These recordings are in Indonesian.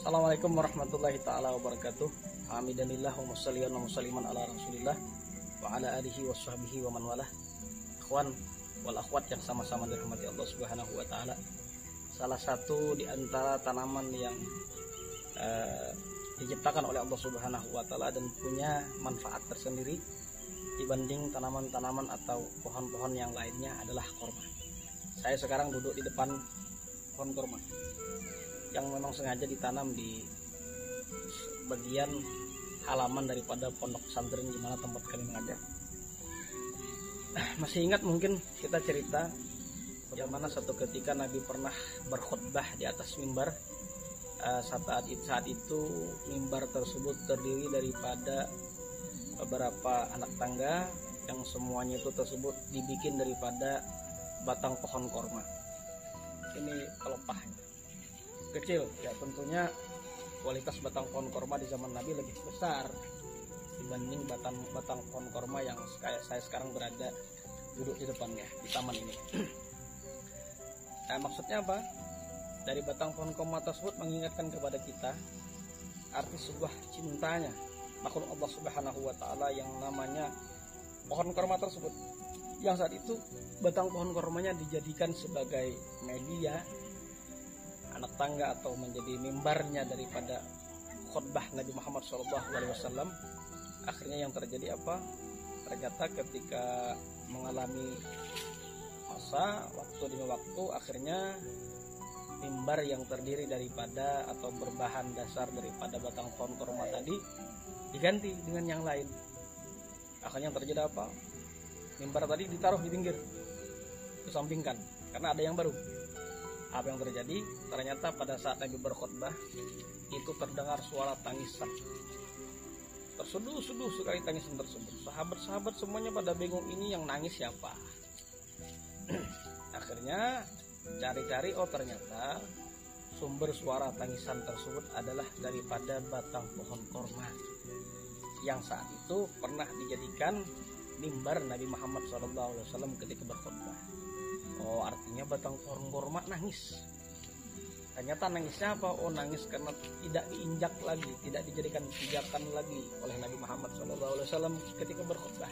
Assalamualaikum warahmatullahi ta'ala wabarakatuh. Hamidanillah wa musalliyan wa musalliman ala rasulillah wa ala alihi wa sahbihi wa man walah. Ikhwan wal akhwat yang sama-sama dirahmati Allah subhanahu wa ta'ala, salah satu di antara tanaman yang diciptakan oleh Allah subhanahu wa ta'ala dan punya manfaat tersendiri dibanding tanaman-tanaman atau pohon-pohon yang lainnya adalah korma. Saya sekarang duduk di depan pohon korma yang memang sengaja ditanam di bagian halaman daripada pondok pesantren di mana tempat kami mengajar. Masih ingat mungkin kita cerita bagaimana satu ketika Nabi pernah berkhutbah di atas mimbar. Saat itu mimbar tersebut terdiri daripada beberapa anak tangga yang semuanya itu tersebut dibikin daripada batang pohon korma. Ini pelepahnya kecil ya, tentunya kualitas batang pohon korma di zaman Nabi lebih besar dibanding batang pohon korma yang kayak saya sekarang berada duduk di depannya di taman ini. Nah, maksudnya apa? Dari batang pohon korma tersebut mengingatkan kepada kita arti sebuah cintanya makhluk Allah subhanahu wa ta'ala yang namanya pohon korma tersebut, yang saat itu batang pohon kormanya dijadikan sebagai media anak tangga atau menjadi mimbarnya daripada khutbah Nabi Muhammad SAW. Akhirnya yang terjadi apa? Ternyata ketika mengalami masa waktu demi waktu, akhirnya mimbar yang terdiri daripada atau berbahan dasar daripada batang pohon korma tadi diganti dengan yang lain. Akhirnya yang terjadi apa? Mimbar tadi ditaruh di pinggir, disampingkan karena ada yang baru. Apa yang terjadi? Ternyata pada saat Nabi berkhutbah itu terdengar suara tangisan. Terseduh-seduh sekali tangisan tersebut. Sahabat-sahabat semuanya pada bingung, ini yang nangis siapa? Akhirnya cari-cari, oh ternyata sumber suara tangisan tersebut adalah daripada batang pohon korma yang saat itu pernah dijadikan mimbar Nabi Muhammad SAW ketika berkhutbah. Oh, artinya batang pohon korma nangis. Ternyata nangisnya apa? Oh, nangis karena tidak diinjak lagi, tidak dijadikan pijakan lagi oleh Nabi Muhammad SAW ketika berkhutbah.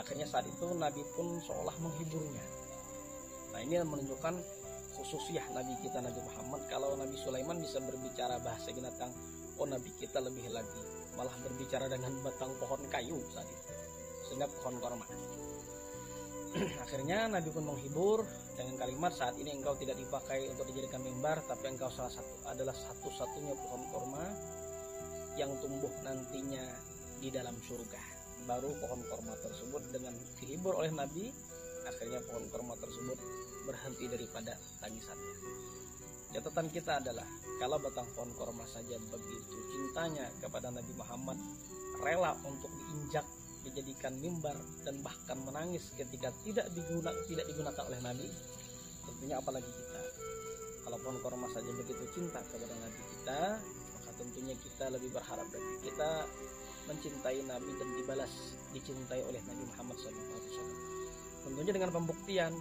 Akhirnya saat itu Nabi pun seolah menghiburnya. Nah, ini menunjukkan khususiyah Nabi kita Nabi Muhammad. Kalau Nabi Sulaiman bisa berbicara bahasa binatang, oh Nabi kita lebih lagi malah berbicara dengan batang pohon kayu saat itu, sehingga pohon korma. Akhirnya Nabi pun menghibur dengan kalimat, saat ini engkau tidak dipakai untuk dijadikan mimbar, tapi engkau adalah satu-satunya pohon korma yang tumbuh nantinya di dalam surga. Baru pohon korma tersebut dengan dihibur oleh Nabi, akhirnya pohon korma tersebut berhenti daripada tangisannya. Catatan kita adalah kalau batang pohon korma saja begitu cintanya kepada Nabi Muhammad, rela untuk diinjak, dijadikan mimbar, dan bahkan menangis ketika tidak digunakan oleh Nabi, tentunya apalagi kita. Kalau pohon korma saja begitu cinta kepada Nabi kita, maka tentunya kita lebih berharap dan kita mencintai Nabi dan dicintai oleh Nabi Muhammad SAW. Tentunya dengan pembuktian.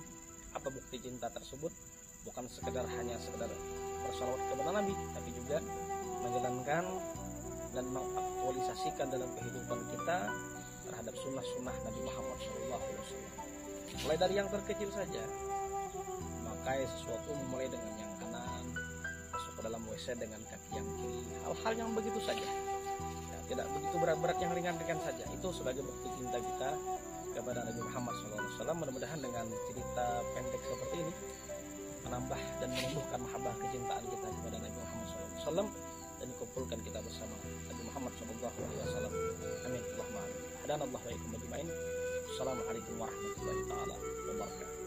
Apa bukti cinta tersebut? Bukan sekedar bersalawat kepada Nabi, tapi juga menjalankan dan mengaktualisasikan dalam kehidupan kita terhadap sunnah-sunnah Nabi Muhammad SAW. Mulai dari yang terkecil saja, memakai sesuatu mulai dengan yang kanan, masuk ke dalam WC dengan kaki yang kiri, hal-hal yang begitu saja ya, tidak begitu berat-berat, yang ringan-ringan saja. Itu sebagai bukti cinta kita kepada Nabi Muhammad SAW. Mudah-mudahan dengan cerita pendek seperti ini menambah dan menumbuhkan mahabbah kecintaan kita kepada Nabi Muhammad SAW dan kumpulkan kita bersama Nabi Muhammad SAW. Amin. Allahumma amin. Hadanallahu wa iyyakum ajma'in. Assalamualaikum warahmatullahi taala wabarakatuh.